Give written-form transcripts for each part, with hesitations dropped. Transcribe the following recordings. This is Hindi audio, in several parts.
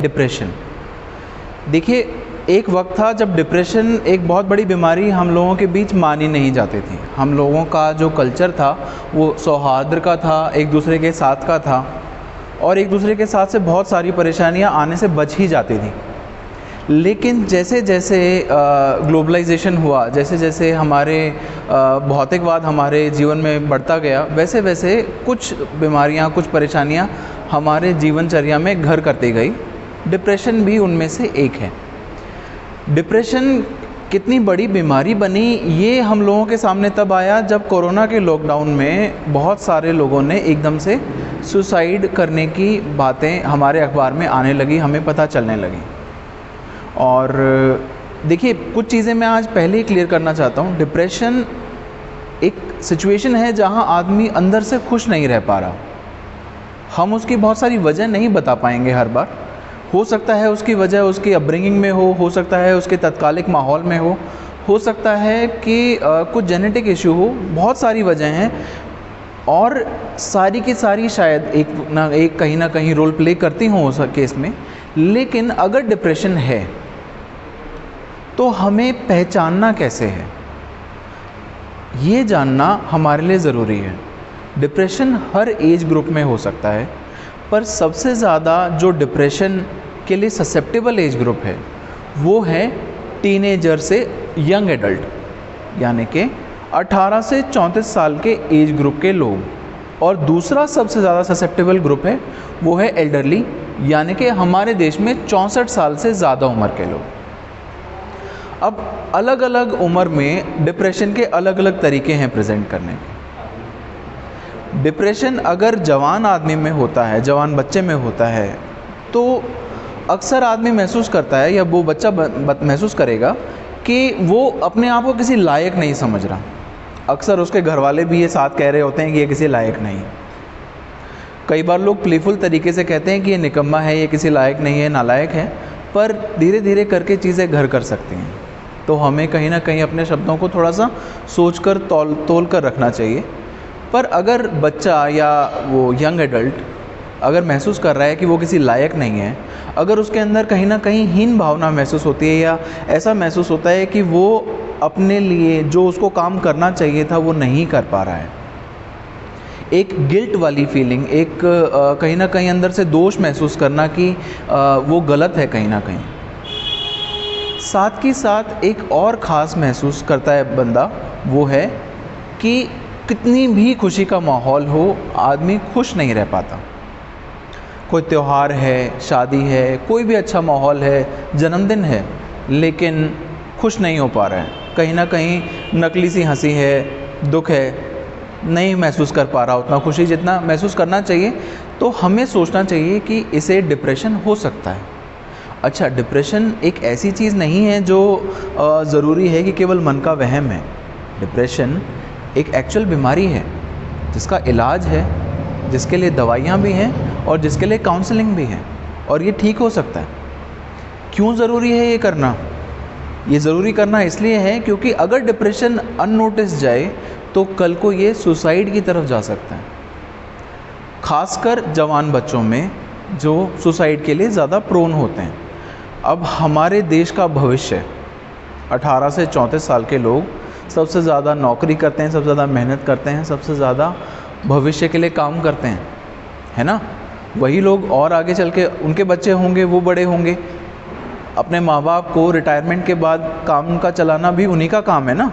डिप्रेशन। देखिए, एक वक्त था जब डिप्रेशन एक बहुत बड़ी बीमारी हम लोगों के बीच मानी नहीं जाती थी। हम लोगों का जो कल्चर था वो सौहार्द का था, एक दूसरे के साथ का था, और एक दूसरे के साथ से बहुत सारी परेशानियां आने से बच ही जाती थी। लेकिन जैसे जैसे ग्लोबलाइजेशन हुआ, जैसे जैसे हमारे भौतिकवाद हमारे जीवन में बढ़ता गया, वैसे वैसे कुछ बीमारियां, कुछ परेशानियां हमारे जीवनचर्या में घर करती गई। डिप्रेशन भी उनमें से एक है। डिप्रेशन कितनी बड़ी बीमारी बनी, ये हम लोगों के सामने तब आया जब कोरोना के लॉकडाउन में बहुत सारे लोगों ने एकदम से सुसाइड करने की बातें हमारे अखबार में आने लगी, हमें पता चलने लगी। और देखिए, कुछ चीज़ें मैं आज पहले ही क्लियर करना चाहता हूँ। डिप्रेशन एक सिचुएशन है जहाँ आदमी अंदर से खुश नहीं रह पा रहा। हम उसकी बहुत सारी वजह नहीं बता पाएंगे हर बार। हो सकता है उसकी वजह उसकी अपब्रिंगिंग में हो सकता है उसके तत्कालिक माहौल में हो सकता है कि कुछ जेनेटिक इशू हो, बहुत सारी वजह हैं, और सारी की सारी शायद एक कहीं ना कहीं रोल प्ले करती हों उस केस में। लेकिन अगर डिप्रेशन है तो हमें पहचानना कैसे है, ये जानना हमारे लिए ज़रूरी है। डिप्रेशन हर एज ग्रुप में हो सकता है, पर सबसे ज़्यादा जो डिप्रेशन के लिए ससेप्टेबल एज ग्रुप है वो है टीनेजर से यंग एडल्ट, यानी कि 18 से 34 साल के एज ग्रुप के लोग। और दूसरा सबसे ज़्यादा ससेप्टेबल ग्रुप है वो है एल्डरली, यानी कि हमारे देश में 64 साल से ज़्यादा उम्र के लोग। अब अलग अलग उम्र में डिप्रेशन के अलग अलग तरीके हैं प्रेजेंट करने के। डिप्रेशन अगर जवान आदमी में होता है, जवान बच्चे में होता है, तो अक्सर आदमी महसूस करता है, या वो बच्चा महसूस करेगा कि वो अपने आप को किसी लायक नहीं समझ रहा। अक्सर उसके घर वाले भी ये साथ कह रहे होते हैं कि ये किसी लायक नहीं। कई बार लोग प्लेफुल तरीके से कहते हैं कि ये निकम्मा है, ये किसी लायक नहीं है, नालायक है, पर धीरे धीरे करके चीज़ें घर कर सकती हैं। तो हमें कहीं ना कहीं अपने शब्दों को थोड़ा सा सोचकर तोल कर रखना चाहिए। पर अगर बच्चा या वो यंग एडल्ट अगर महसूस कर रहा है कि वो किसी लायक नहीं है, अगर उसके अंदर कहीं ना कहीं हीन भावना महसूस होती है, या ऐसा महसूस होता है कि वो अपने लिए जो उसको काम करना चाहिए था वो नहीं कर पा रहा है, एक गिल्ट वाली फीलिंग, एक कहीं ना कहीं अंदर से दोष महसूस करना कि वो गलत है कहीं ना कहीं, साथ ही साथ एक और ख़ास महसूस करता है बंदा, वो है कि कितनी भी खुशी का माहौल हो, आदमी खुश नहीं रह पाता। कोई त्यौहार है, शादी है, कोई भी अच्छा माहौल है, जन्मदिन है, लेकिन खुश नहीं हो पा रहा है। कहीं ना कहीं नकली सी हंसी है, दुख है, नहीं महसूस कर पा रहा उतना खुशी जितना महसूस करना चाहिए। तो हमें सोचना चाहिए कि इसे डिप्रेशन हो सकता है। अच्छा, डिप्रेशन एक ऐसी चीज़ नहीं है जो ज़रूरी है कि केवल मन का वहम है। डिप्रेशन एक एक्चुअल बीमारी है जिसका इलाज है, जिसके लिए दवाइयाँ भी हैं और जिसके लिए काउंसलिंग भी है, और ये ठीक हो सकता है। क्यों ज़रूरी है ये करना? ये ज़रूरी करना इसलिए है क्योंकि अगर डिप्रेशन अननोटिस जाए तो कल को ये सुसाइड की तरफ जा सकता है, खासकर जवान बच्चों में जो सुसाइड के लिए ज़्यादा प्रोन होते हैं। अब हमारे देश का भविष्य 18 से 34 साल के लोग सबसे ज़्यादा नौकरी करते हैं, सबसे ज़्यादा मेहनत करते हैं, सबसे ज़्यादा भविष्य के लिए काम करते हैं, है ना? वही लोग और आगे चल के उनके बच्चे होंगे, वो बड़े होंगे, अपने माँ बाप को रिटायरमेंट के बाद काम का चलाना भी उन्हीं का काम है ना।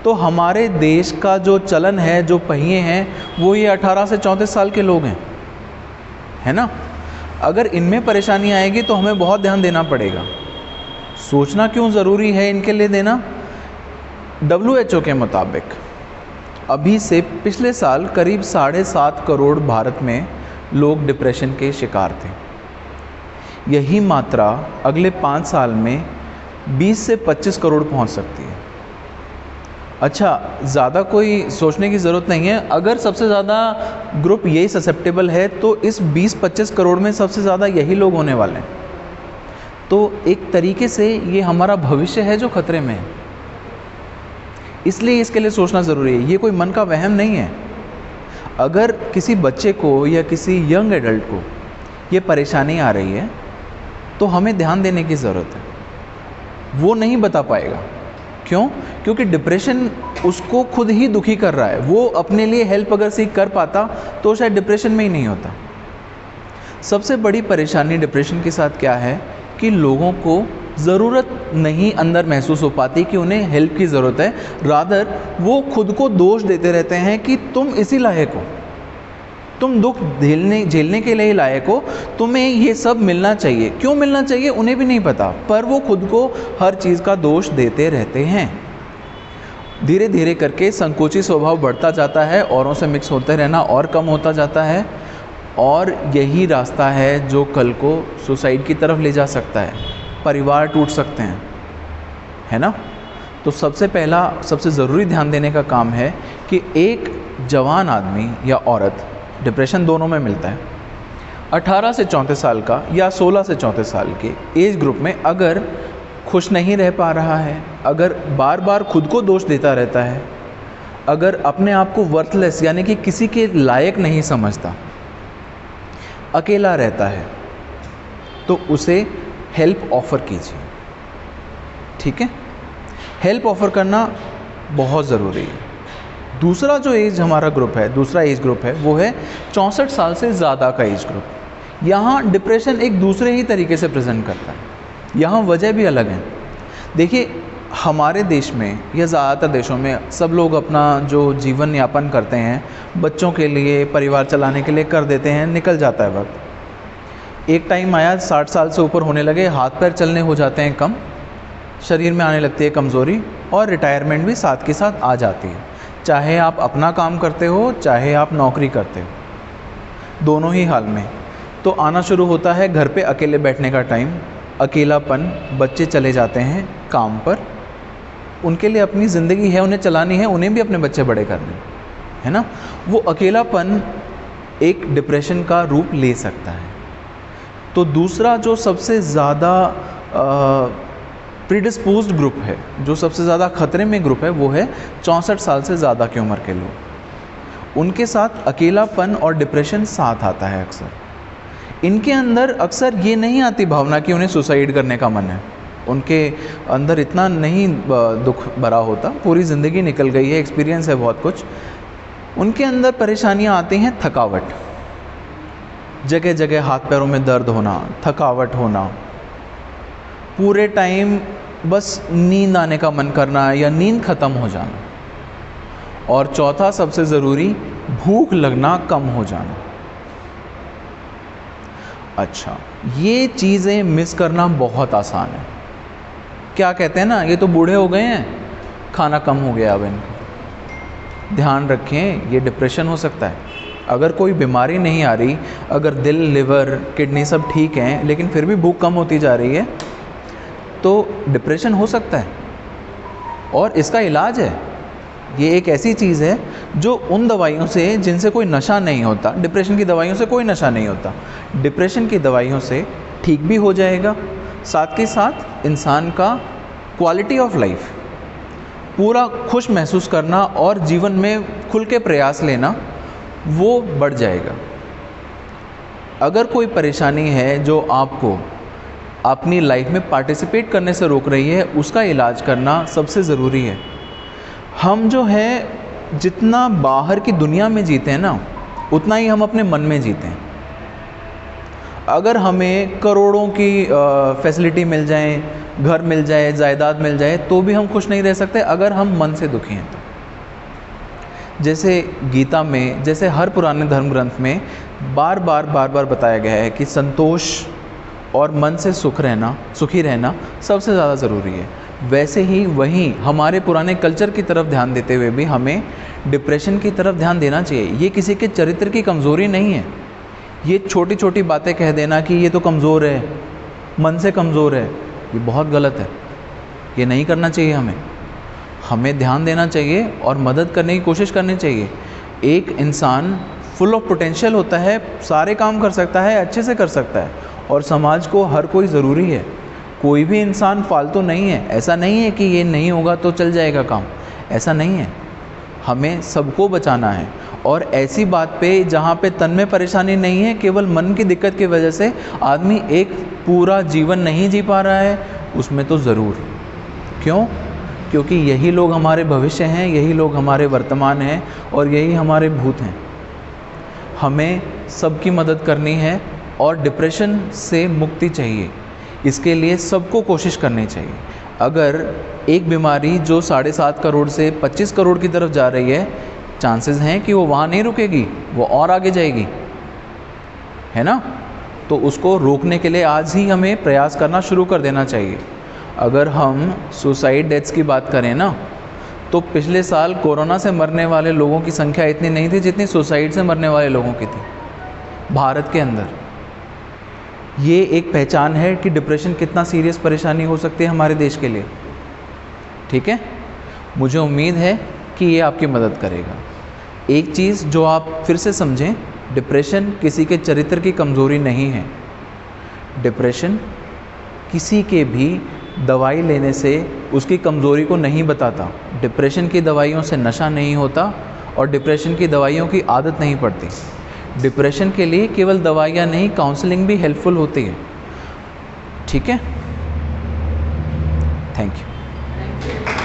तो हमारे देश का जो चलन है, जो पहिए हैं, वो ये 18 से 34 साल के लोग हैं, है ना? अगर इनमें परेशानी आएगी तो हमें बहुत ध्यान देना पड़ेगा। सोचना क्यों ज़रूरी है इनके लिए देना? WHO के मुताबिक अभी से पिछले साल करीब 7.5 करोड़ भारत में लोग डिप्रेशन के शिकार थे। यही मात्रा अगले 5 साल में 20 से 25 करोड़ पहुंच सकती है। अच्छा, ज़्यादा कोई सोचने की ज़रूरत नहीं है। अगर सबसे ज़्यादा ग्रुप यही ससेप्टेबल है तो इस 20-25 करोड़ में सबसे ज़्यादा यही लोग होने वाले हैं। तो एक तरीके से ये हमारा भविष्य है जो खतरे में है, इसलिए इसके लिए सोचना ज़रूरी है। ये कोई मन का वहम नहीं है। अगर किसी बच्चे को या किसी यंग एडल्ट को ये परेशानी आ रही है तो हमें ध्यान देने की ज़रूरत है। वो नहीं बता पाएगा। क्यों? क्योंकि डिप्रेशन उसको खुद ही दुखी कर रहा है। वो अपने लिए हेल्प अगर सीख कर पाता तो शायद डिप्रेशन में ही नहीं होता। सबसे बड़ी परेशानी डिप्रेशन के साथ क्या है कि लोगों को ज़रूरत नहीं अंदर महसूस हो पाती कि उन्हें हेल्प की ज़रूरत है। रादर वो खुद को दोष देते रहते हैं कि तुम इसी लायक हो, तुम दुख झेलने के लिए लायक हो, तुम्हें ये सब मिलना चाहिए। क्यों मिलना चाहिए उन्हें भी नहीं पता, पर वो खुद को हर चीज़ का दोष देते रहते हैं। धीरे धीरे करके संकोची स्वभाव बढ़ता जाता है, औरों से मिक्स होते रहना और कम होता जाता है, और यही रास्ता है जो कल को सुसाइड की तरफ ले जा सकता है। परिवार टूट सकते हैं, है ना। तो सबसे पहला सबसे ज़रूरी ध्यान देने का काम है कि एक जवान आदमी या औरत, डिप्रेशन दोनों में मिलता है, 18 से 34 साल का या 16 से 34 साल के एज ग्रुप में अगर खुश नहीं रह पा रहा है, अगर बार बार खुद को दोष देता रहता है, अगर अपने आप को वर्थलेस यानी कि किसी के लायक नहीं समझता, अकेला रहता है, तो उसे हेल्प ऑफ़र कीजिए। ठीक है, हेल्प ऑफ़र करना बहुत ज़रूरी है। दूसरा एज ग्रुप है वो है 64 साल से ज़्यादा का एज ग्रुप। यहाँ डिप्रेशन एक दूसरे ही तरीके से प्रेजेंट करता है, यहाँ वजह भी अलग है। देखिए, हमारे देश में या ज़्यादातर देशों में सब लोग अपना जो जीवन यापन करते हैं, बच्चों के लिए, परिवार चलाने के लिए कर देते हैं, निकल जाता है वक्त। एक टाइम आया 60 साल से ऊपर होने लगे, हाथ पैर चलने हो जाते हैं कम, शरीर में आने लगती है कमज़ोरी, और रिटायरमेंट भी साथ के साथ आ जाती है। चाहे आप अपना काम करते हो, चाहे आप नौकरी करते हो, दोनों ही हाल में तो आना शुरू होता है घर पे अकेले बैठने का टाइम, अकेलापन। बच्चे चले जाते हैं काम पर, उनके लिए अपनी ज़िंदगी है, उन्हें चलानी है, उन्हें भी अपने बच्चे बड़े करने, है ना। वो अकेलापन एक डिप्रेशन का रूप ले सकता है। तो दूसरा जो सबसे ज़्यादा प्रीडिस्पोज्ड ग्रुप है, जो सबसे ज़्यादा खतरे में ग्रुप है, वो है 64 साल से ज़्यादा की उम्र के लोग। उनके साथ अकेलापन और डिप्रेशन साथ आता है अक्सर। इनके अंदर अक्सर ये नहीं आती भावना कि उन्हें सुसाइड करने का मन है, उनके अंदर इतना नहीं दुख भरा होता, पूरी ज़िंदगी निकल गई है, एक्सपीरियंस है बहुत कुछ। उनके अंदर परेशानियाँ आती हैं, थकावट, जगह जगह हाथ पैरों में दर्द होना, थकावट होना, पूरे टाइम बस नींद आने का मन करना या नींद ख़त्म हो जाना, और चौथा सबसे ज़रूरी, भूख लगना कम हो जाना। अच्छा, ये चीज़ें मिस करना बहुत आसान है। क्या कहते हैं ना, ये तो बूढ़े हो गए हैं, खाना कम हो गया अब इनका। ध्यान रखें, ये डिप्रेशन हो सकता है। अगर कोई बीमारी नहीं आ रही, अगर दिल, लिवर, किडनी सब ठीक हैं, लेकिन फिर भी भूख कम होती जा रही है, तो डिप्रेशन हो सकता है। और इसका इलाज है, ये एक ऐसी चीज़ है जो उन दवाइयों से जिनसे कोई नशा नहीं होता, डिप्रेशन की दवाइयों से कोई नशा नहीं होता, डिप्रेशन की दवाइयों से ठीक भी हो जाएगा। साथ के साथ इंसान का क्वालिटी ऑफ लाइफ, पूरा खुश महसूस करना और जीवन में खुल के प्रयास लेना, वो बढ़ जाएगा। अगर कोई परेशानी है जो आपको अपनी लाइफ में पार्टिसिपेट करने से रोक रही है, उसका इलाज करना सबसे ज़रूरी है। हम जो है जितना बाहर की दुनिया में जीते हैं ना, उतना ही हम अपने मन में जीते हैं। अगर हमें करोड़ों की फैसिलिटी मिल जाए, घर मिल जाए, जायदाद मिल जाए, तो भी हम खुश नहीं रह सकते अगर हम मन से दुखी हैं तो। जैसे गीता में, जैसे हर पुराने धर्म ग्रंथ में बार बार बताया गया है कि संतोष और मन से सुखी रहना सबसे ज़्यादा ज़रूरी है। वैसे ही वहीं हमारे पुराने कल्चर की तरफ ध्यान देते हुए भी हमें डिप्रेशन की तरफ ध्यान देना चाहिए। ये किसी के चरित्र की कमज़ोरी नहीं है। ये छोटी छोटी बातें कह देना कि ये तो कमज़ोर है, मन से कमज़ोर है, ये बहुत गलत है। ये नहीं करना चाहिए। हमें ध्यान देना चाहिए और मदद करने की कोशिश करनी चाहिए। एक इंसान फुल ऑफ पोटेंशियल होता है, सारे काम कर सकता है, अच्छे से कर सकता है, और समाज को हर कोई ज़रूरी है। कोई भी इंसान फालतू नहीं है। ऐसा नहीं है कि ये नहीं होगा तो चल जाएगा काम, ऐसा नहीं है। हमें सबको बचाना है और ऐसी बात पे जहाँ पे तन में परेशानी नहीं है, केवल मन की दिक्कत की वजह से आदमी एक पूरा जीवन नहीं जी पा रहा है, उसमें तो ज़रूर। क्यों? क्योंकि यही लोग हमारे भविष्य हैं, यही लोग हमारे वर्तमान हैं और यही हमारे भूत हैं। हमें सबकी मदद करनी है और डिप्रेशन से मुक्ति चाहिए। इसके लिए सबको कोशिश करनी चाहिए। अगर एक बीमारी जो 7.5 करोड़ से 25 करोड़ की तरफ जा रही है, चांसेस हैं कि वो वहाँ नहीं रुकेगी, वो और आगे जाएगी, है ना? तो उसको रोकने के लिए आज ही हमें प्रयास करना शुरू कर देना चाहिए। अगर हम सुसाइड डेथ्स की बात करें ना, तो पिछले साल कोरोना से मरने वाले लोगों की संख्या इतनी नहीं थी जितनी सुसाइड से मरने वाले लोगों की थी भारत के अंदर। ये एक पहचान है कि डिप्रेशन कितना सीरियस परेशानी हो सकती है हमारे देश के लिए। ठीक है, मुझे उम्मीद है कि ये आपकी मदद करेगा। एक चीज़ जो आप फिर से समझें, डिप्रेशन किसी के चरित्र की कमज़ोरी नहीं है। डिप्रेशन किसी के भी दवाई लेने से उसकी कमज़ोरी को नहीं बताता। डिप्रेशन की दवाइयों से नशा नहीं होता और डिप्रेशन की दवाइयों की आदत नहीं पड़ती। डिप्रेशन के लिए केवल दवाइयाँ नहीं, काउंसलिंग भी हेल्पफुल होती है। ठीक है, थैंक यू।